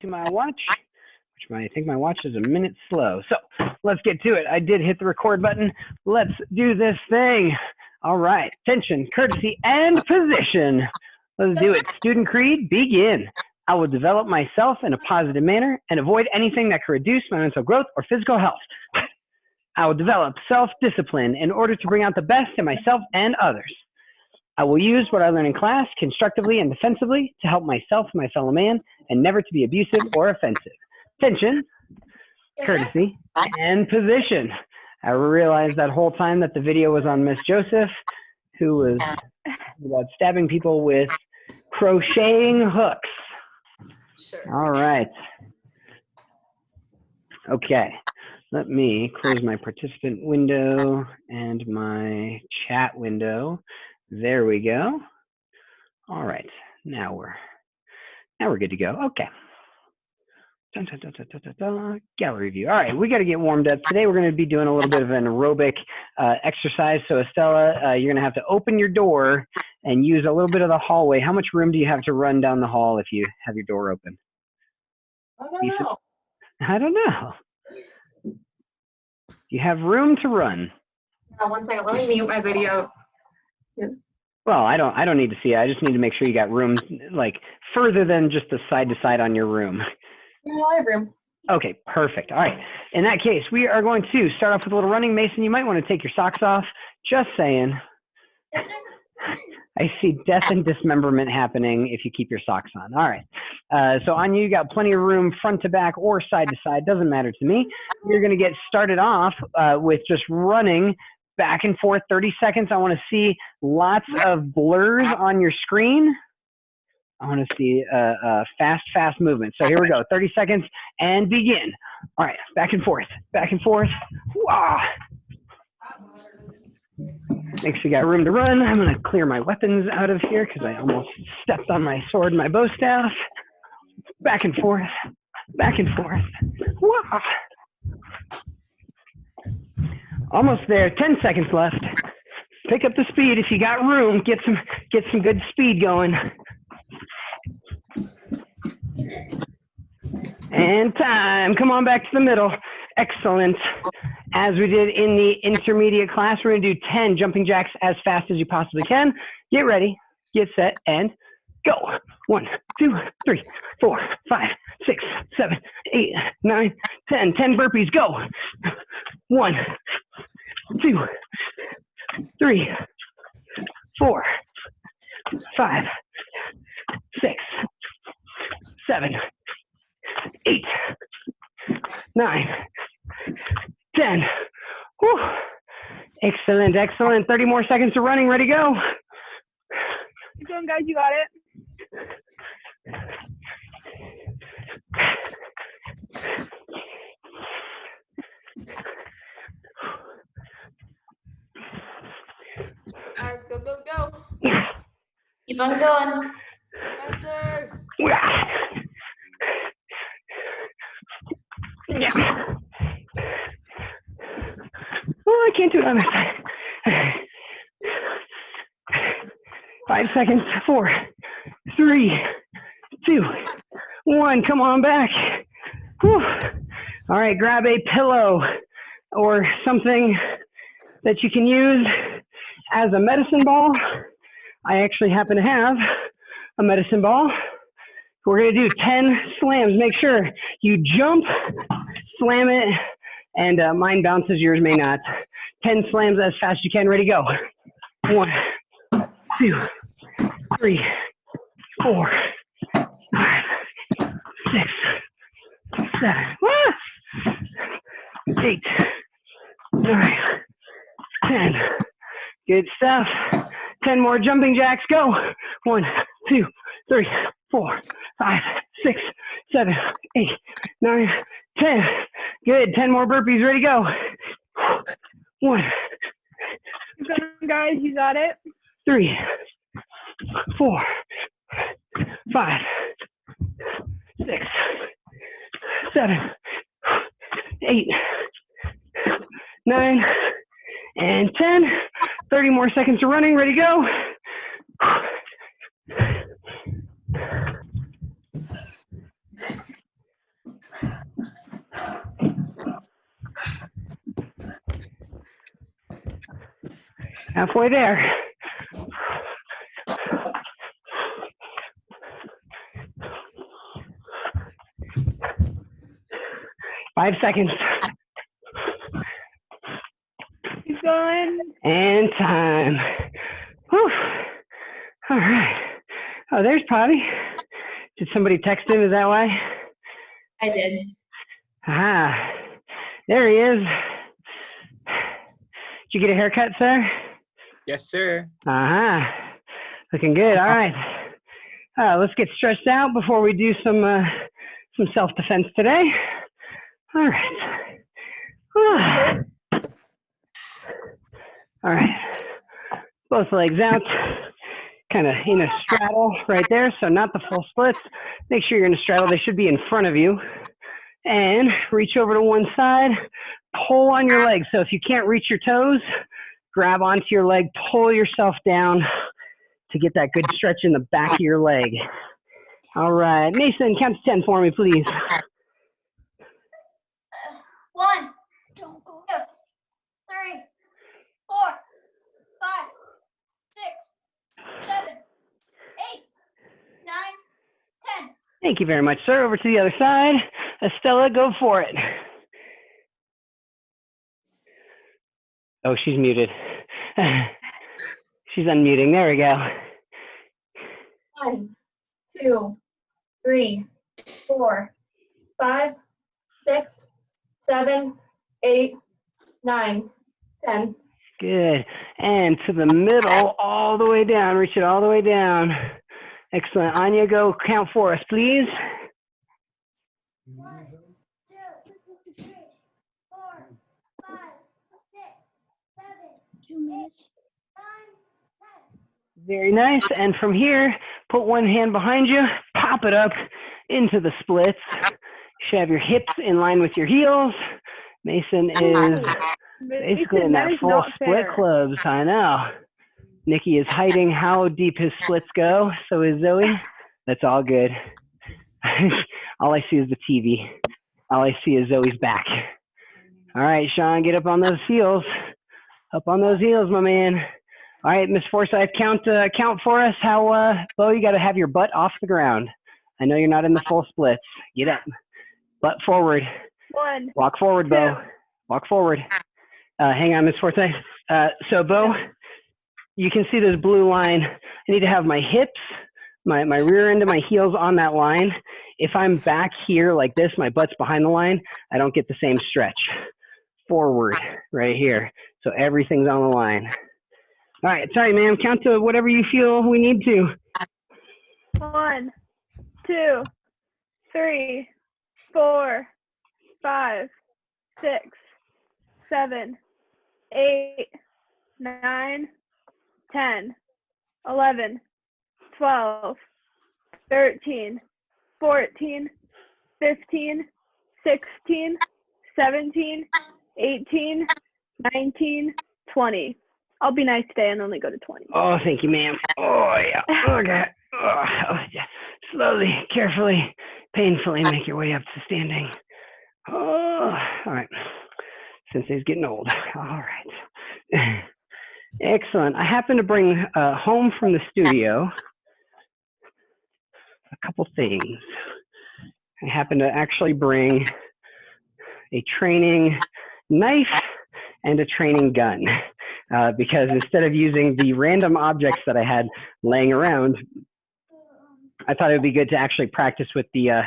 to my watch, which I think my watch is a minute slow. So let's get to it. I did hit the record button. Let's do this thing. All right. Attention, courtesy, and position. Let's do it. Student creed, begin. I will develop myself in a positive manner and avoid anything that could reduce my mental growth or physical health. I will develop self-discipline in order to bring out the best in myself and others. I will use what I learn in class constructively and defensively to help myself and my fellow man and never to be abusive or offensive. Attention, courtesy, and position. I realized that whole time that the video was on Miss Joseph, who was about stabbing people with crocheting hooks. Sure. All right. Okay. Let me close my participant window and my chat window. There we go. All right. Now we're good to go. Okay. Gallery view. All right, we got to get warmed up. Today we're going to be doing a little bit of an aerobic exercise. So Estella, you're going to have to open your door and use a little bit of the hallway. How much room do you have to run down the hall if you have your door open? I don't know. You have room to run. One second, let me mute my video. Yes. Well, I don't need to see it. I just need to make sure you got room, like further than just the side to side on your room. No, I have room. Okay, perfect. All right. In that case, we are going to start off with a little running. Mason, you might want to take your socks off. Just saying. Yes, sir. I see death and dismemberment happening if you keep your socks on. All right. So on you got plenty of room front to back or side to side. Doesn't matter to me. You're going to get started off with just running back and forth 30 seconds. I want to see lots of blurs on your screen. I want to see fast movement. So here we go. 30 seconds and begin. All right. Back and forth. Back and forth. Wow. Make sure you got room to run. I'm going to clear my weapons out of here because I almost stepped on my sword and my bow staff. Back and forth. Back and forth. Wow. Almost there. 10 seconds left. Pick up the speed if you got room. Get some good speed going. And time. Come on back to the middle. Excellent. As we did in the intermediate class, we're going to do 10 jumping jacks as fast as you possibly can. Get ready, get set, and go. 1, 2, 3, 4, 5, 6, 7, 8, 9, 10. 10 burpees. Go. 1, 2, 3, 4, 5, 6, 7, 8, 9, 10. Whew. Excellent, excellent. 30 more seconds to running. Ready, go. Keep going, guys. You got it. All right, let's go, go, go. Keep on going. Faster. Yeah. Oh, I can't do it on this side. 5 seconds. 4, 3, 2, 1. Come on back. Whew. All right, grab a pillow or something that you can use as a medicine ball. I actually happen to have a medicine ball. We're going to do 10 slams. Make sure you jump, slam it, and mine bounces, yours may not. 10 slams as fast as you can. Ready, go. 1, 2, 3, 4, 5, 6, 7, 8, 9, 10. Good stuff. 10 more jumping jacks. Go. 1, 2, 3, 4, 5, 6, 7, 8, 9, 10. Good. 10 more burpees. Ready, go. 1. Keep going, guys. You got it. 3, 4, 5, 6, 7, 8, 9, and 10. 30 more seconds to running. Ready, go. Halfway there. Five seconds. Keep going. And time. Whew. All right. Oh, there's Poppy. Did somebody text him? Is that why? I did. Ah, there he is. Did you get a haircut, sir? Yes, sir. Uh-huh. Looking good. All right. Let's get stretched out before we do some self-defense today. All right. All right. Both legs out. Kind of in a straddle right there, so not the full splits. Make sure you're in a straddle. They should be in front of you. And reach over to one side. Pull on your legs. So if you can't reach your toes, grab onto your leg, pull yourself down to get that good stretch in the back of your leg. All right. Mason, count to 10 for me, please. 1, 2, 3, 4, 5, 6, 7, 8, 9, 10. Thank you very much, sir. Over to the other side. Estella, go for it. Oh, she's muted. She's unmuting. There we go. 1, 2, 3, 4, 5, 6, 7, 8, 9, 10. Good. And to the middle, all the way down. Reach it all the way down. Excellent. Anya, go count for us, please. 1, 2, 3, 4, 5, 6, 7, 8, 9, 10. Very nice. And from here, put one hand behind you, pop it up into the splits. You should have your hips in line with your heels. Mason is basically in that full split clubs. I know. Nikki is hiding how deep his splits go. So is Zoe. That's all good. All I see is the TV. All I see is Zoe's back. All right, Sean, get up on those heels. Up on those heels, my man. All right, Miss Forsyth, count for us. How, Bo, you got to have your butt off the ground. I know you're not in the full splits. Get up. Butt forward. 1. Walk forward, Bo. Walk forward. Hang on, Miss Forsyth. So, Bo, you can see this blue line. I need to have my hips, my rear end of my heels on that line. If I'm back here like this, my butt's behind the line, I don't get the same stretch. Forward, right here. So everything's on the line. All right, sorry, ma'am. Count to whatever you feel we need to. 1, 2, 3, 4, 5, 6, 7, 8, 9, 10, 11, 12, 13, 14, 15, 16, 17, 18, 19, 20. I'll be nice today and only go to 20. Oh, thank you, ma'am. Oh, yeah. Okay. Oh, yeah. Slowly, carefully, painfully make your way up to standing. Oh, all right. Sensei's getting old. All right. Excellent. I happen to bring home from the studio a couple things. I happen to actually bring a training knife and a training gun because instead of using the random objects that I had laying around, I thought it would be good to actually practice with the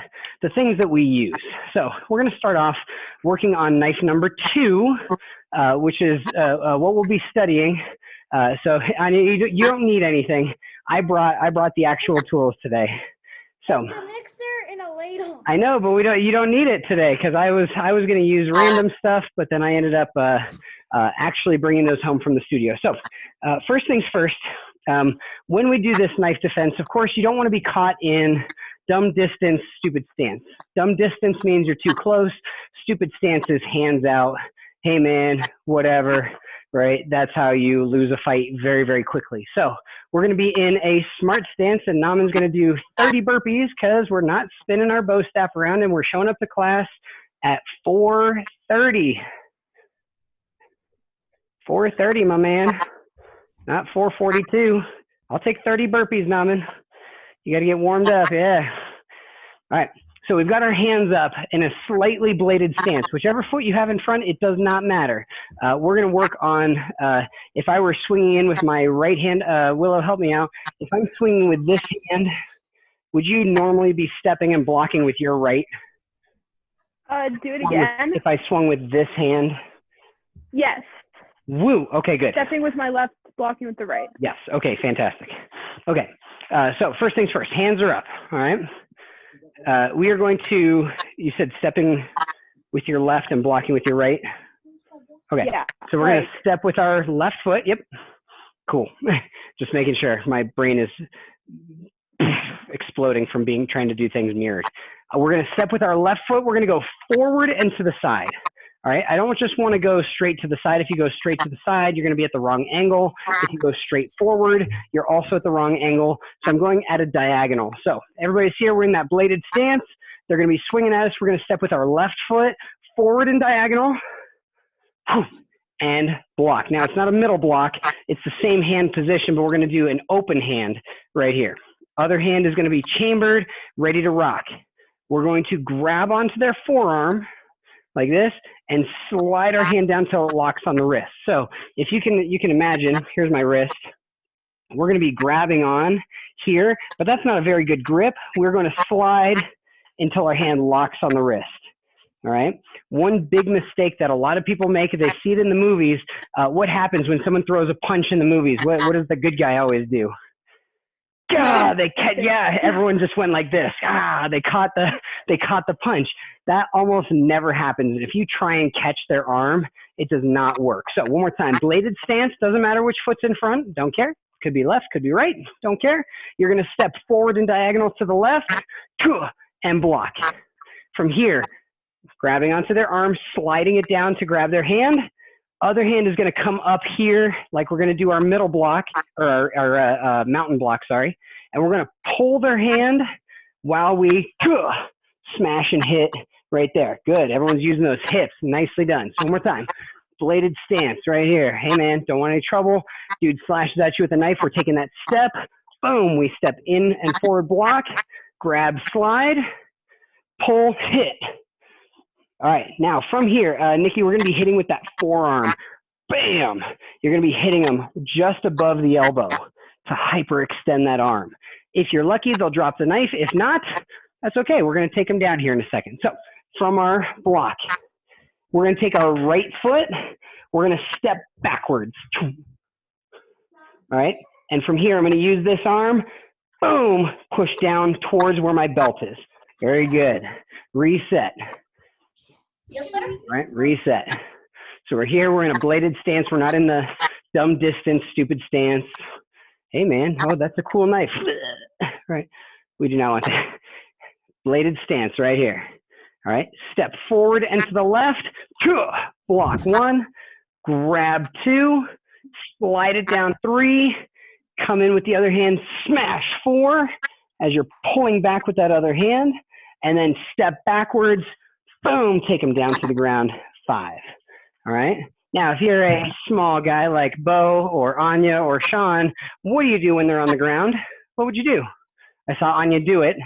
things that we use. So we're going to start off working on knife number 2, which is what we'll be studying. So you don't need anything. I brought the actual tools today. So It's a mixer and a ladle. I know, but you don't need it today because I was going to use random stuff, but then I ended up actually bringing those home from the studio. So first things first. When we do this knife defense, of course, you don't want to be caught in dumb distance, stupid stance. Dumb distance means you're too close. Stupid stance is hands out. Hey, man, whatever, right? That's how you lose a fight very, very quickly. So we're going to be in a smart stance, and Naman's going to do 30 burpees because we're not spinning our bow staff around, and we're showing up to class at 4:30. 4:30, my man. Not 442. I'll take 30 burpees, Naman. You got to get warmed up. Yeah. All right. So we've got our hands up in a slightly bladed stance. Whichever foot you have in front, it does not matter. We're going to work on, if I were swinging in with my right hand, Willow, help me out. If I'm swinging with this hand, would you normally be stepping and blocking with your right? Do it again. If I swung with this hand? Yes. Woo. Okay, good. Stepping with my left, blocking with the right. Yes. Okay, fantastic. Okay. So first things first, hands are up. All right. We are going to, you said stepping with your left and blocking with your right? Okay. Yeah. So we're going to step with our left foot. Yep. Cool. Just making sure. My brain is exploding from trying to do things mirrored. We're going to step with our left foot. We're going to go forward and to the side. All right. I don't just want to go straight to the side. If you go straight to the side, you're going to be at the wrong angle. If you go straight forward, you're also at the wrong angle. So I'm going at a diagonal. So everybody's here. We're in that bladed stance. They're going to be swinging at us. We're going to step with our left foot forward and diagonal and block. Now it's not a middle block. It's the same hand position, but we're going to do an open hand right here. Other hand is going to be chambered, ready to rock. We're going to grab onto their forearm like this and slide our hand down till it locks on the wrist. So if you can imagine, here's my wrist. We're going to be grabbing on here, but that's not a very good grip. We're going to slide until our hand locks on the wrist. All right. One big mistake that a lot of people make, they see it in the movies. What happens when someone throws a punch in the movies? What does the good guy always do? Everyone just went like this. They caught the punch. That almost never happens. If you try and catch their arm, it does not work. So one more time, bladed stance, doesn't matter which foot's in front, don't care. Could be left, could be right, don't care. You're gonna step forward and diagonal to the left, and block. From here, grabbing onto their arm, sliding it down to grab their hand. Other hand is going to come up here, like we're going to do our middle block, or our mountain block, sorry. And we're going to pull their hand while we smash and hit right there. Good. Everyone's using those hips. Nicely done. So one more time. Bladed stance right here. Hey, man, don't want any trouble. Dude slashes at you with a knife. We're taking that step. Boom. We step in and forward block. Grab, slide, pull, hit. All right, now from here, Nikki, we're going to be hitting with that forearm. Bam! You're going to be hitting them just above the elbow to hyperextend that arm. If you're lucky, they'll drop the knife. If not, that's okay. We're going to take them down here in a second. So from our block, we're going to take our right foot. We're going to step backwards. All right, and from here, I'm going to use this arm. Boom! Push down towards where my belt is. Very good. Reset. Yes, sir. All right, reset. So we're here, we're in a bladed stance. We're not in the dumb distance, stupid stance. Hey man, oh, that's a cool knife. Right, we do not want that. Bladed stance right here. All right, step forward and to the left. Block 1, grab 2, slide it down 3, come in with the other hand, smash 4 as you're pulling back with that other hand, and then step backwards. Boom, take them down to the ground, 5. All right. Now, if you're a small guy like Bo or Anya or Sean, what do you do when they're on the ground? What would you do? I saw Anya do it.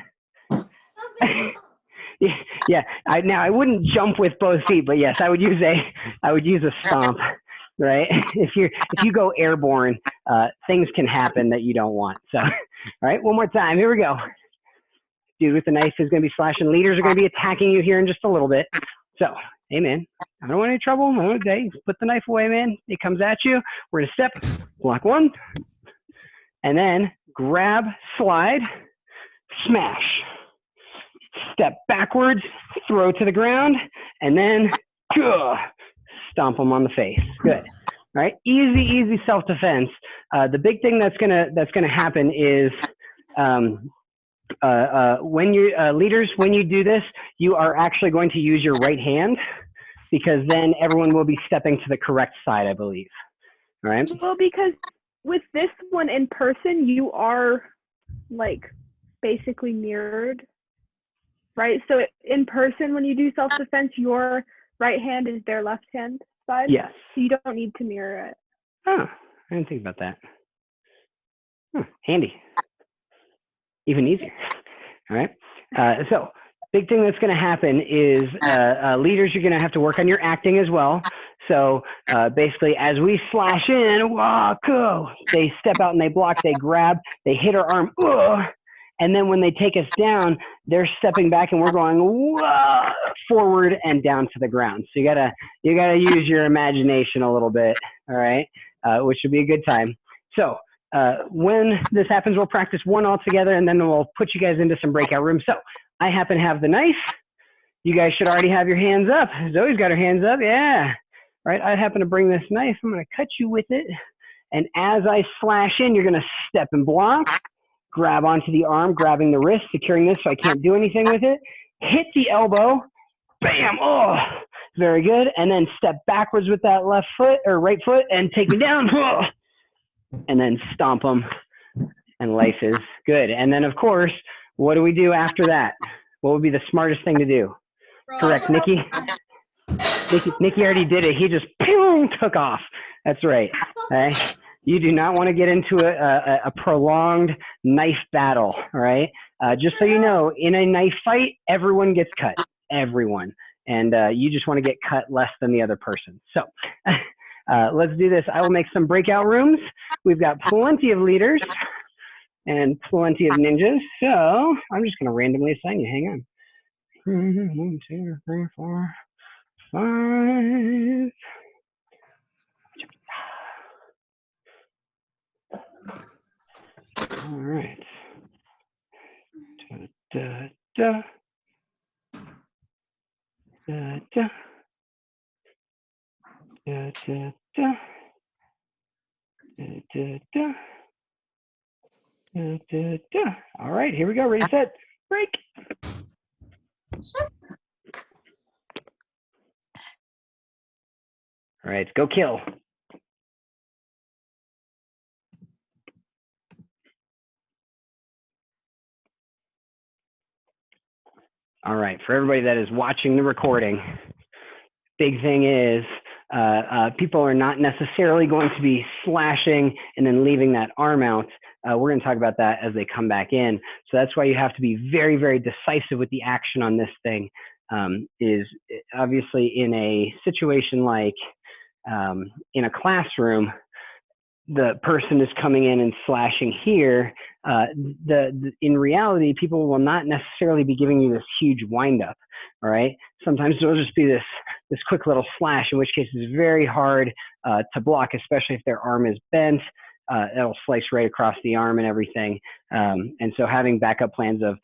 Yeah. Now I wouldn't jump with both feet, but yes, I would use a stomp. Right. If you go airborne, things can happen that you don't want. So, all right, one more time. Here we go. Dude with the knife is going to be slashing. Leaders are going to be attacking you here in just a little bit. So, hey, man, I don't want any trouble. Okay, put the knife away, man. It comes at you. We're going to step, block 1, and then grab, slide, smash. Step backwards, throw to the ground, and then stomp them on the face. Good. All right, easy self-defense. The big thing that's gonna happen is when you leaders, when you do this, you are actually going to use your right hand, because then everyone will be stepping to the correct side, I believe. All right. Well, because with this one in person, you are like basically mirrored, right? So in person, when you do self-defense, your right hand is their left hand side. Yes. So you don't need to mirror it. Oh, I didn't think about that. Handy. Even easier. All right. So big thing that's going to happen is leaders, you're going to have to work on your acting as well. So basically, as we slash in, wah, go, they step out and they block, they grab, they hit our arm, and then when they take us down, they're stepping back and we're going wah, forward and down to the ground. So you gotta use your imagination a little bit, all right, which would be a good time. So when this happens, we'll practice one all together, and then we'll put you guys into some breakout rooms. So I happen to have the knife. You guys should already have your hands up. Zoe's got her hands up, yeah. All right, I happen to bring this knife. I'm gonna cut you with it. And as I slash in, you're gonna step and block, grab onto the arm, grabbing the wrist, securing this so I can't do anything with it. Hit the elbow, bam, oh, very good. And then step backwards with that left foot or right foot and take me down. Oh, and then stomp them, and life is good. And then, of course, what do we do after that? What would be the smartest thing to do? Correct, Nikki? Nikki already did it. He just took off. That's right. Okay? You do not want to get into a prolonged knife battle, all right? Just so you know, in a knife fight, everyone gets cut, everyone. And you just want to get cut less than the other person. So let's do this. I will make some breakout rooms. We've got plenty of leaders and plenty of ninjas. So I'm just going to randomly assign you. Hang on. 1, 2, 3, 4, 5. All right. Da, da, da, da, da, da, da, da, da, da, da, da, da. All right, here we go. Ready, set, break. All right, go kill. All right, for everybody that is watching the recording, big thing is people are not necessarily going to be slashing and then leaving that arm out. We're going to talk about that as they come back in. So that's why you have to be very, very decisive with the action on this thing. Is obviously in a situation like in a classroom, the person is coming in and slashing here. In reality, people will not necessarily be giving you this huge windup. All right. Sometimes it'll just be this quick little slash, in which case it's very hard to block, especially if their arm is bent. It'll slice right across the arm and everything. And so having backup plans of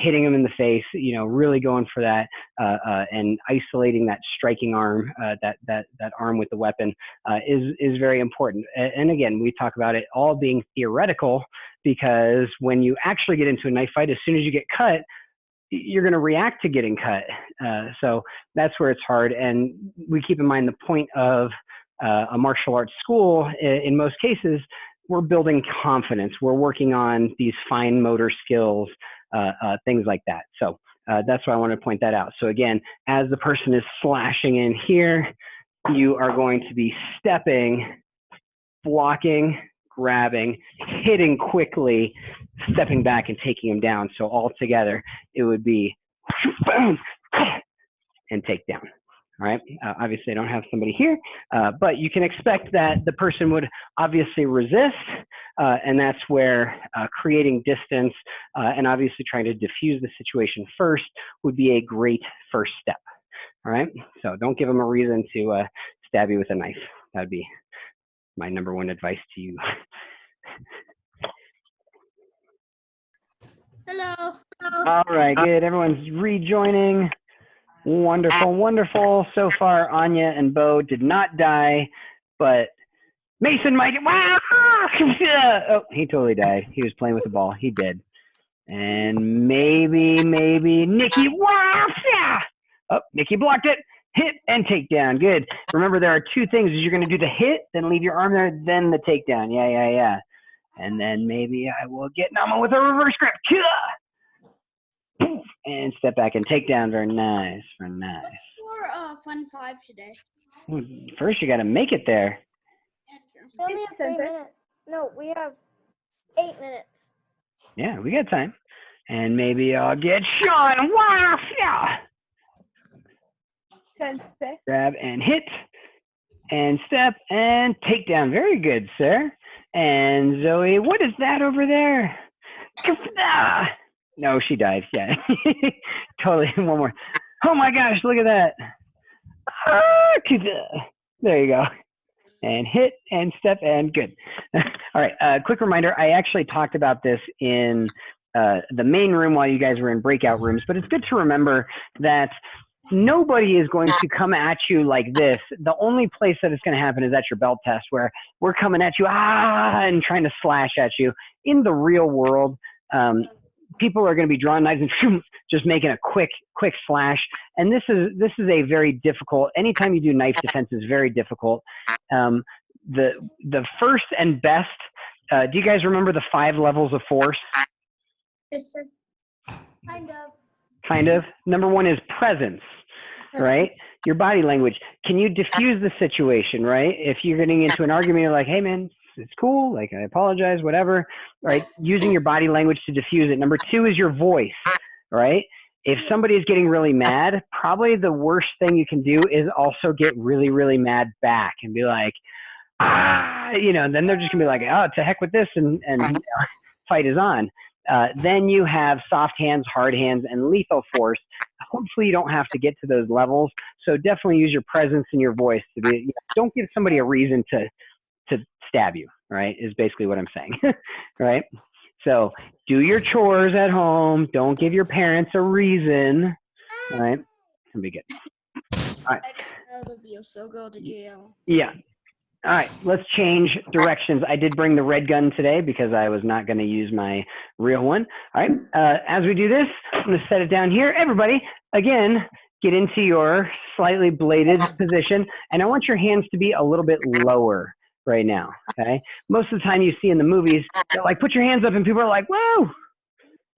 hitting them in the face, you know, really going for that and isolating that striking arm, that arm with the weapon is very important. And again, we talk about it all being theoretical, because when you actually get into a knife fight, as soon as you get cut, you're going to react to getting cut. So that's where it's hard. And we keep in mind the point of a martial arts school. In most cases, we're building confidence. We're working on these fine motor skills, things like that. So that's why I want to point that out. So again, as the person is slashing in here, you are going to be stepping, blocking, grabbing, hitting quickly, stepping back and taking him down. So all together, it would be and take down. All right. Obviously, I don't have somebody here, but you can expect that the person would obviously resist, and that's where creating distance and obviously trying to diffuse the situation first would be a great first step. All right. So don't give them a reason to stab you with a knife. That would be my #1 advice to you. Hello. All right. Good. Everyone's rejoining. Wonderful, wonderful. So far, Anya and Bo did not die, but Mason might. Wow! Oh, he totally died. He was playing with the ball. He did. And maybe Nikki. Wow! Oh, Nikki blocked it. Hit and takedown. Good. Remember, there are two things. You're going to do the hit, then leave your arm there, then the takedown. Yeah. And then maybe I will get Nama with a reverse grip. And step back and take down. Very nice. Very nice. What's for Fun 5 today? First, you got to make it there. We only have 3 minutes. No, we have 8 minutes. Yeah, we got time. And maybe I'll get Sean. Wow, yeah. Sensei. Grab and hit. And step and takedown. Very good, sir. And Zoe, what is that over there? Ah! No, she died. Yeah. Totally. One more. Oh my gosh, look at that. Ah, there you go. And hit and step and good. All right. Quick reminder. I actually talked about this in the main room while you guys were in breakout rooms, but it's good to remember that nobody is going to come at you like this. The only place that it's going to happen is at your belt test, where we're coming at you and trying to slash at you. In the real world, people are going to be drawing knives and just making a quick slash. And this is a very difficult. Anytime you do knife defense is very difficult. The first and best. Do you guys remember the 5 levels of force? Yes, sir. Kind of. Kind of. Number 1 is presence, right? Your body language. Can you diffuse the situation, right? If you're getting into an argument, you're like, hey man, it's cool. Like, I apologize, whatever, right? Using your body language to diffuse it. Number 2 is your voice, right? If somebody is getting really mad, probably the worst thing you can do is also get really, really mad back and be like, then they're just gonna be like, oh, to heck with this, and fight is on. Then you have soft hands, hard hands, and lethal force. Hopefully you don't have to get to those levels. So definitely use your presence and your voice to be, don't give somebody a reason to stab you, right? Is basically what I'm saying, right? So do your chores at home. Don't give your parents a reason, right? It'll be good. All right. You'll still go to jail. Yeah. All right, let's change directions. I did bring the red gun today because I was not going to use my real one. All right, as we do this, I'm going to set it down here. Everybody, again, get into your slightly bladed position, and I want your hands to be a little bit lower right now, okay? Most of the time you see in the movies, they're like, put your hands up, and people are like, whoa,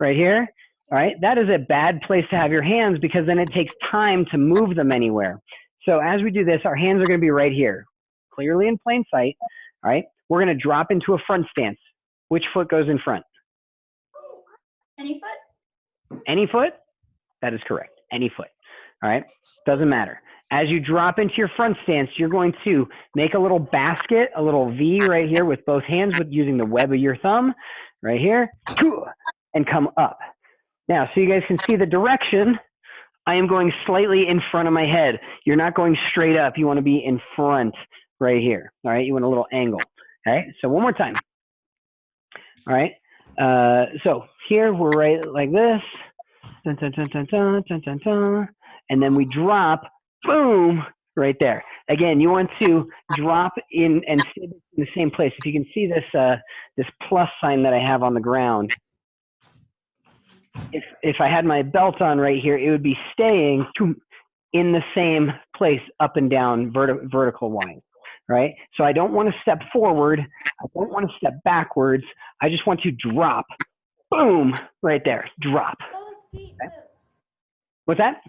right here. All right, that is a bad place to have your hands because then it takes time to move them anywhere. So as we do this, our hands are going to be right here, clearly in plain sight. All right, we're going to drop into a front stance. Which foot goes in front? Any foot? Any foot? That is correct. Any foot. All right, doesn't matter. As you drop into your front stance, you're going to make a little basket, a little V right here with both hands, with using the web of your thumb right here, and come up. Now, so you guys can see the direction, I am going slightly in front of my head. You're not going straight up. You want to be in front right here. All right, you want a little angle. Okay, so one more time. All right, so here we're right like this, dun, dun, dun, dun, dun, dun, dun, dun. And then we drop, boom, right there. Again, you want to drop in and stay in the same place. If you can see this, this plus sign that I have on the ground, if I had my belt on right here, it would be staying in the same place up and down vertical wise, right? So I don't want to step forward. I don't want to step backwards. I just want to drop, boom, right there, drop. Both feet Okay. move. What's that?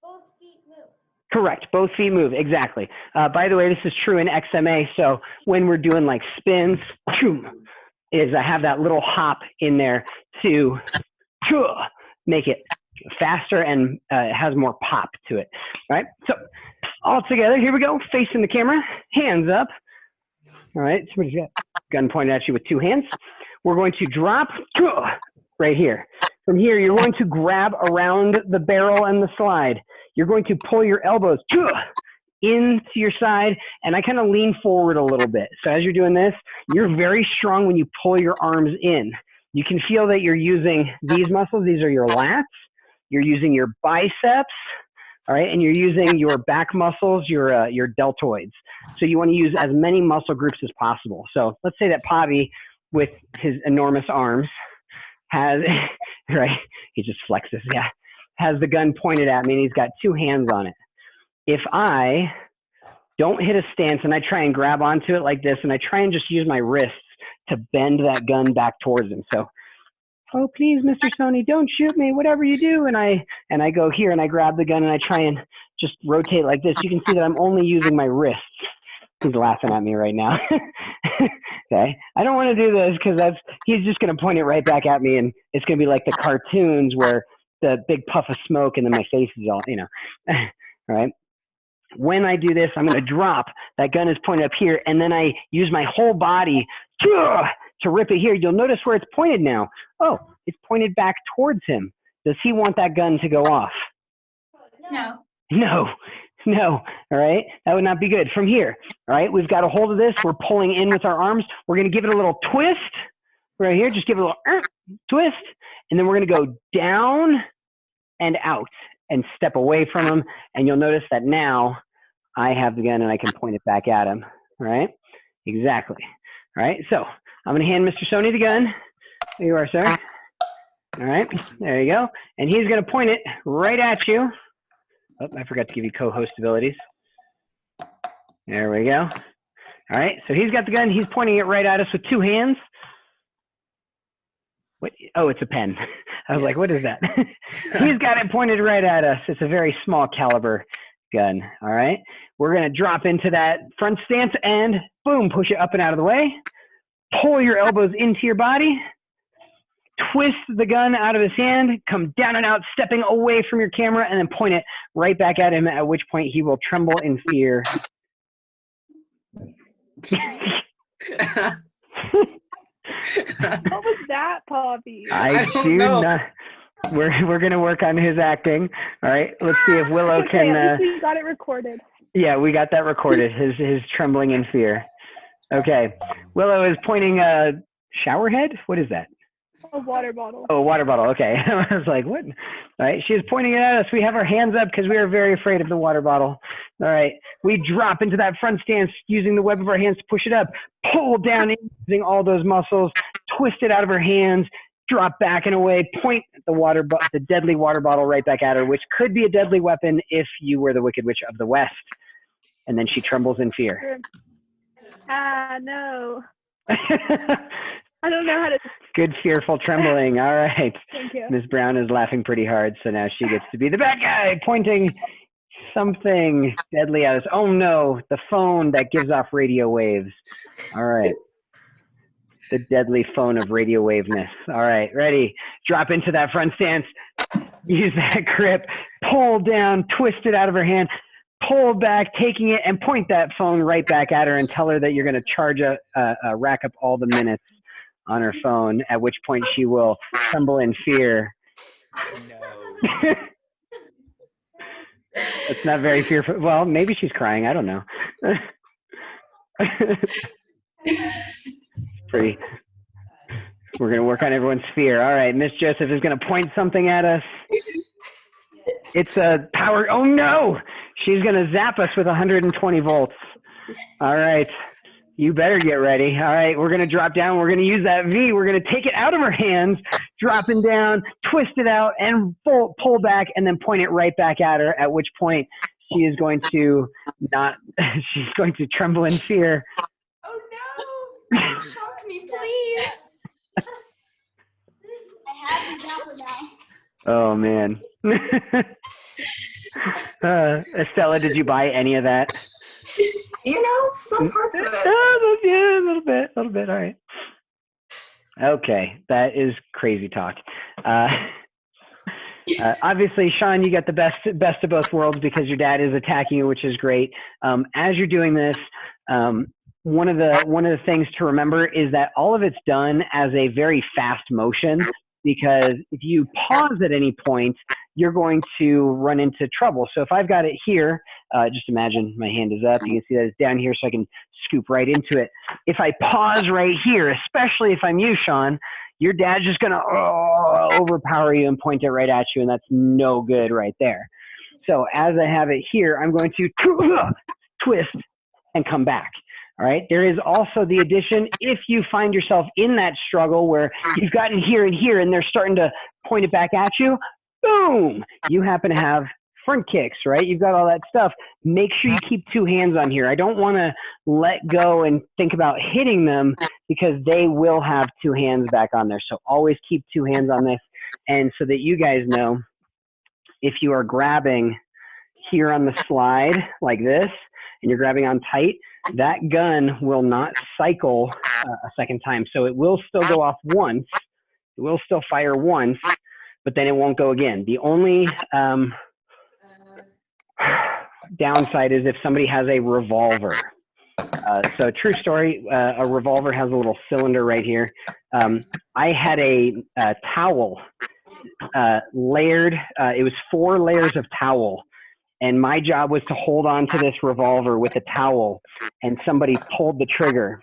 Both feet move. Correct. Both feet move. Exactly. By the way, this is true in XMA. So when we're doing like spins, is I have that little hop in there to make it faster and it has more pop to it. All right. So all together, here we go. Facing the camera, hands up. All right. Somebody's got a gun pointed at you with 2 hands. We're going to drop right here. From here, you're going to grab around the barrel and the slide. You're going to pull your elbows into your side, and I kind of lean forward a little bit. So as you're doing this, you're very strong when you pull your arms in. You can feel that you're using these muscles. These are your lats. You're using your biceps, all right, and you're using your back muscles, your deltoids. So you want to use as many muscle groups as possible. So let's say that Pavi, with his enormous arms, has, right, he just flexes, yeah, has the gun pointed at me and he's got 2 hands on it. If I don't hit a stance and I try and grab onto it like this and I try and just use my wrists to bend that gun back towards him. So, oh, please, Mr. Sony, don't shoot me, whatever you do. And I go here and I grab the gun and I try and just rotate like this. You can see that I'm only using my wrists. He's laughing at me right now. Okay, I don't want to do this because he's just going to point it right back at me, and it's going to be like the cartoons where the big puff of smoke and then my face is all, all right. When I do this, I'm going to drop. That gun is pointed up here, and then I use my whole body to rip it here. You'll notice where it's pointed now. Oh, it's pointed back towards him. Does he want that gun to go off? No. No. All right, that would not be good. From here, all right, we've got a hold of this. We're pulling in with our arms. We're going to give it a little twist right here. Just give it a little twist, and then we're going to go down and out and step away from him. And you'll notice that now I have the gun and I can point it back at him. All right, exactly. All right, so I'm going to hand Mr. Sony the gun. There you are, sir. All right, there you go. And he's going to point it right at you. Oh, I forgot to give you co-host abilities. There we go. All right, so he's got the gun. He's pointing it right at us with two hands. What? Oh, it's a pen. I was like, what is that? He's got it pointed right at us. It's a very small caliber gun. All right, we're going to drop into that front stance and boom, push it up and out of the way. Pull your elbows into your body. Twist the gun out of his hand, come down and out, stepping away from your camera, and then point it right back at him, at which point he will tremble in fear. What was that, Poppy? I don't know. not. We're gonna work on his acting. All right, let's see if Willow Okay, can. at least we got it recorded. Yeah, we got that recorded. His trembling in fear. Okay, Willow is pointing a shower head. What is that? A water bottle. Oh, a water bottle. Okay. I was like, what? All right. She is pointing it at us. We have our hands up because we are very afraid of the water bottle. All right. We drop into that front stance using the web of our hands to push it up, pull down using all those muscles, twist it out of her hands, drop back and away, point the deadly water bottle right back at her, which could be a deadly weapon if you were the Wicked Witch of the West. And then she trembles in fear. No. I don't know how to. Good fearful trembling. All right. Thank you. Ms. Brown is laughing pretty hard, so now she gets to be the bad guy, pointing something deadly at us. Oh no, the phone that gives off radio waves. All right. The deadly phone of radio waveness. All right, ready. Drop into that front stance. Use that grip. Pull down, twist it out of her hand. Pull back, taking it, and point that phone right back at her and tell her that you're going to rack up all the minutes on her phone, at which point she will tremble in fear. No. It's not very fearful. Well, maybe she's crying. I don't know. We're going to work on everyone's fear. All right, Miss Joseph is going to point something at us. It's a power. Oh, no. She's going to zap us with 120 volts. All right. You better get ready. All right, we're going to drop down. We're going to use that V. We're going to take it out of her hands, dropping down, twist it out, and pull back, and then point it right back at her, at which point she is going to she's going to tremble in fear. Oh no! Shock me, please. I have the zapper now. Oh, man. Estella, did you buy any of that? Some parts of it. Yeah, a little bit. All right. Okay, that is crazy talk. Obviously, Sean, you got the best of both worlds because your dad is attacking you, which is great. As you're doing this, one of the things to remember is that all of it's done as a very fast motion, because if you pause at any point, you're going to run into trouble. So if I've got it here, just imagine my hand is up. You can see that it's down here, so I can scoop right into it. If I pause right here, especially if I'm you, Sean, your dad's just going to overpower you and point it right at you, and that's no good right there. So as I have it here, I'm going to twist and come back. All right. There is also the addition, if you find yourself in that struggle where you've gotten here and here and they're starting to point it back at you, boom, you happen to have front kicks, right? You've got all that stuff. Make sure you keep two hands on here. I don't want to let go and think about hitting them because they will have two hands back on there. So always keep two hands on this. And so that you guys know, if you are grabbing here on the slide like this and you're grabbing on tight, that gun will not cycle a second time. So it will still go off once. It will still fire once, but then it won't go again. The only downside is if somebody has a revolver. So true story, a revolver has a little cylinder right here. I had a towel layered. It was 4 layers of towel. And my job was to hold on to this revolver with a towel, and somebody pulled the trigger.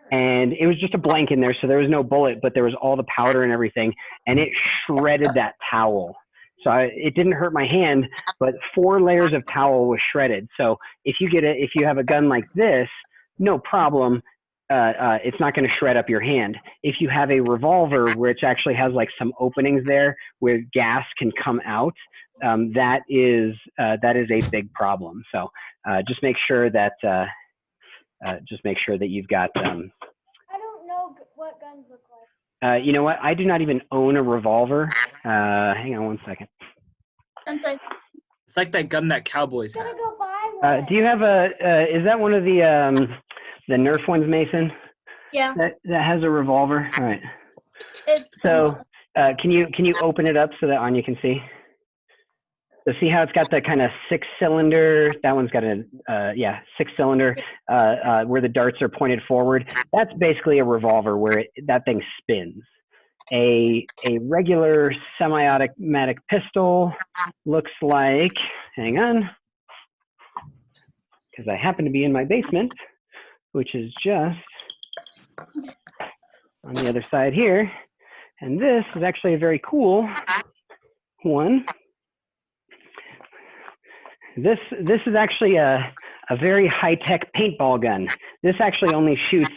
And it was just a blank in there, so there was no bullet, but there was all the powder and everything, and it shredded that towel. So it didn't hurt my hand, but 4 layers of towel was shredded. So if you have a gun like this, no problem. It's not going to shred up your hand. If you have a revolver, which actually has like some openings there where gas can come out, that is a big problem. So just make sure that you've got. I don't know what guns look like. You know what? I do not even own a revolver. Hang on one second. It's like that gun that cowboys I'm have. gonna go buy one. Do you have is that one of the Nerf ones, Mason? Yeah. That has a revolver. All right. So can you open it up so that Anya can see? So see how it's got the kind of 6-cylinder. That one's got a 6-cylinder where the darts are pointed forward. That's basically a revolver where that thing spins. A regular semiotic pistol looks like. Hang on, because I happen to be in my basement, which is just on the other side here. And this is actually a very cool one. This is actually a very high-tech paintball gun. This actually only shoots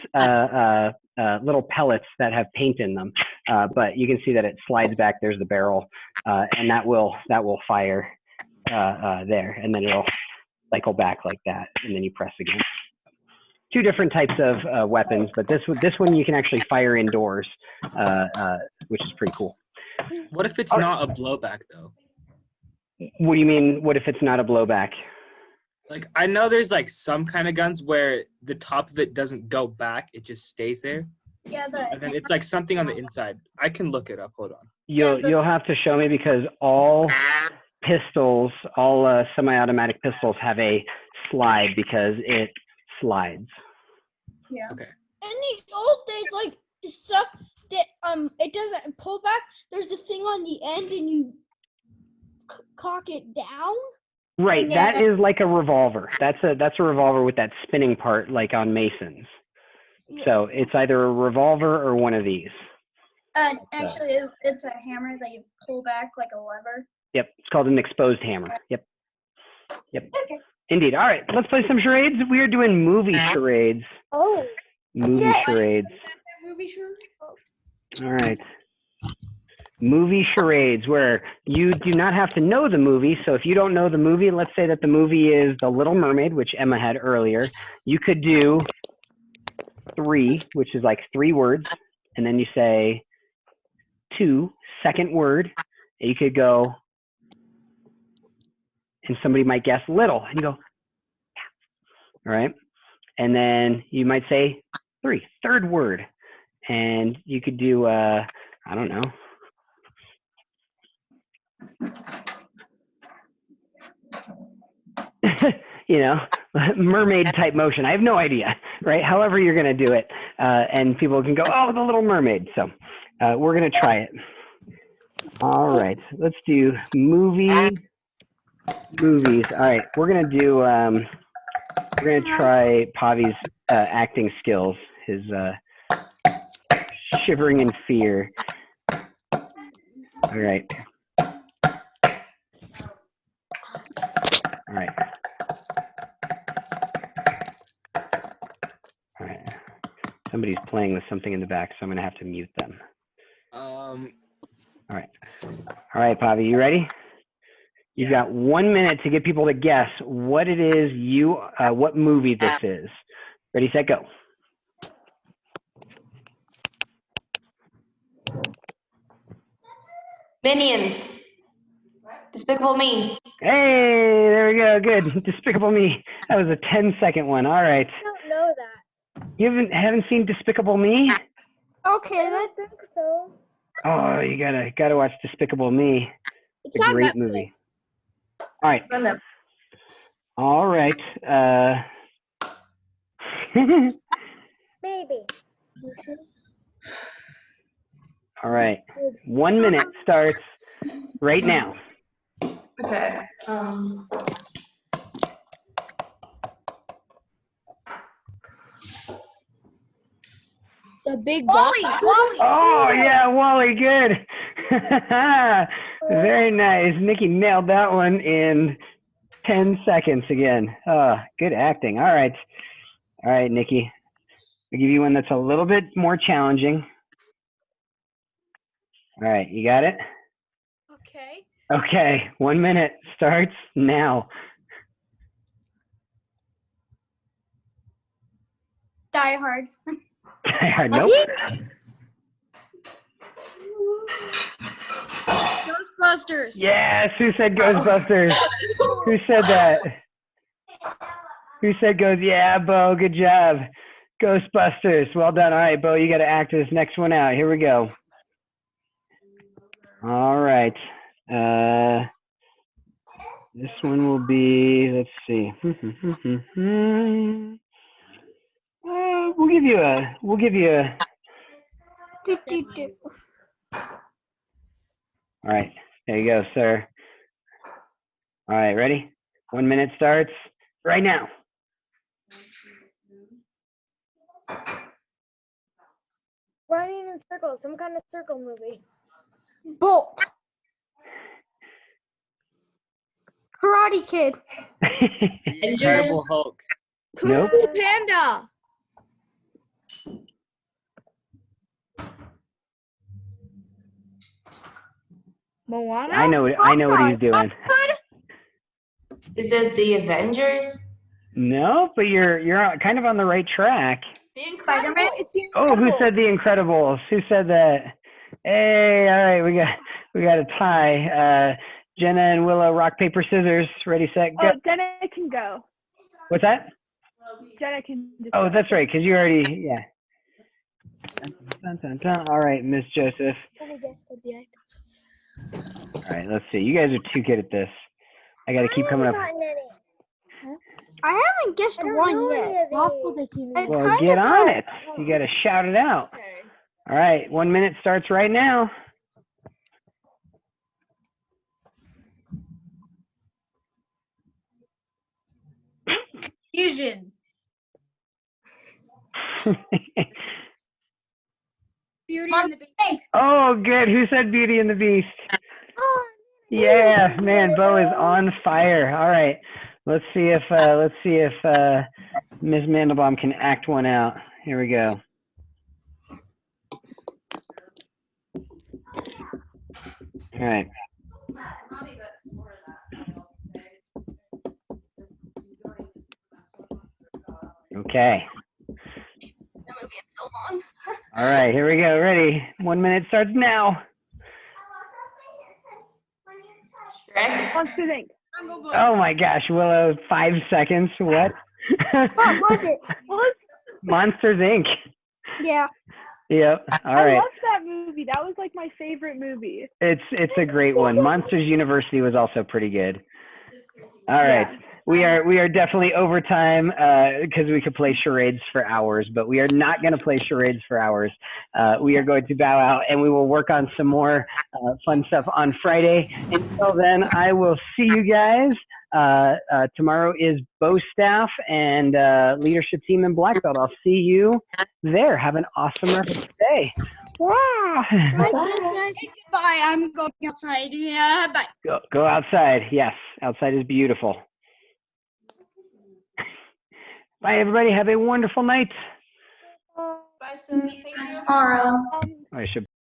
little pellets that have paint in them, but you can see that it slides back. There's the barrel, and that will fire there, and then it'll cycle back like that, and then you press again. 2 different types of weapons, but this one you can actually fire indoors, which is pretty cool. What if it's not a blowback though? What do you mean? What if it's not a blowback? Like I know there's like some kind of guns where the top of it doesn't go back; it just stays there. Yeah, And then it's like something on the inside. I can look it up. Hold on. You'll have to show me because all pistols, all semi-automatic pistols have a slide because it slides. yeah. Okay. In the old days, like stuff that it doesn't pull back. There's this thing on the end, and you cock it down. Right, Yeah. that is like a revolver. That's a revolver with that spinning part, like on Masons. Yeah. So it's either a revolver or one of these. Actually, it's a hammer that you pull back like a lever. Yep, it's called an exposed hammer. Yep. Okay. Indeed. All right, let's play some charades. We are doing movie charades. Oh. Movie charades. Movie sure. All right. Movie charades, where you do not have to know the movie. So if you don't know the movie, let's say that the movie is The Little Mermaid, which Emma had earlier. You could do 3, which is like 3 words, and then you say 2, second word. And you could go, and somebody might guess little, and you go, yeah. All right. And then you might say 3, third word, and you could do, I don't know. You know, mermaid type motion. I have no idea, right? However you're going to do it. And people can go, oh, The Little Mermaid. So we're going to try it. All right, let's do movies. All right, we're going to do, we're going to try Pavi's acting skills, his shivering in fear. All right. All right. All right. Somebody's playing with something in the back, so I'm going to have to mute them. All right. All right, Pavi, you ready? You've got 1 minute to get people to guess what it is what movie this is. Ready, set, go. Minions. Despicable Me. Hey, there we go. Good. Despicable Me. That was a 10-second one. All right. I don't know that. You haven't seen Despicable Me? Okay, I that don't think so. Oh, you gotta watch Despicable Me. It's It's a on great Netflix. movie. All right. On the- All right. Maybe. All right. 1 minute starts right now. Okay. The big Wally, box. Wally. Oh yeah, Wally, good. Very nice. Nikki nailed that one in 10 seconds again. Good acting. All right. All right, Nikki. I'll give you one that's a little bit more challenging. All right, you got it? Okay. Okay, 1 minute starts now. Die Hard. Nope. Ghostbusters. Yes, who said Ghostbusters? Who said that? Who said goes? Yeah, Bo, good job. Ghostbusters, well done. All right, Bo, you got to act this next one out. Here we go. All right. This one will be, let's see. We'll give you a, all right, there you go, sir. All right, ready? 1 minute starts right now. Running in circles, some kind of circle movie. Bolt. Karate Kid. Incredible Hulk. Kung Nope. Fu Panda. Moana. I know what he's doing. Is it the Avengers? No, but you're kind of on the right track. The Spider-Man. Incredibles. It's the Oh, who Incredibles. said The Incredibles? Who said that? Hey, all right, we got a tie. Jenna and Willow, rock, paper, scissors. Ready, set, go. Oh, Jenna can go. What's that? Jenna can just Oh, go. that's right, because you already, yeah. Dun, dun, dun. All right, Miss Joseph. All right, let's see. You guys are too good at this. I got to keep coming up. I haven't guessed I don't one know yet. any of these. I Well, kinda get on know. it. You got to shout it out. Okay. All right, 1 minute starts right now. Fusion. Beauty and the Beast. Oh, good. Who said Beauty and the Beast? Yeah, man, Bo is on fire. All right, let's see if Ms. Mandelbaum can act one out. Here we go. All right. Okay. That movie is so long. All right, here we go. Ready? 1 minute starts now. Shrek? Monsters Inc. Jungle Book. Oh my gosh, Willow, 5 seconds. What? What was it? Monsters Inc. Yeah. Yep. All I right. loved that movie. That was like my favorite movie. It's a great one. Monsters University was also pretty good. All right. Yeah. We are definitely over time because we could play charades for hours, but we are not going to play charades for hours. We are going to bow out and we will work on some more fun stuff on Friday. Until then, I will see you guys. Tomorrow is Bo staff and leadership team in Black Belt. I'll see you there. Have an awesome rest of the day. Wow. Bye. I'm going outside. Yeah. Bye. Go outside. Yes, outside is beautiful. Bye, everybody. Have a wonderful night. Bye, sir. Thank you. Tomorrow. I should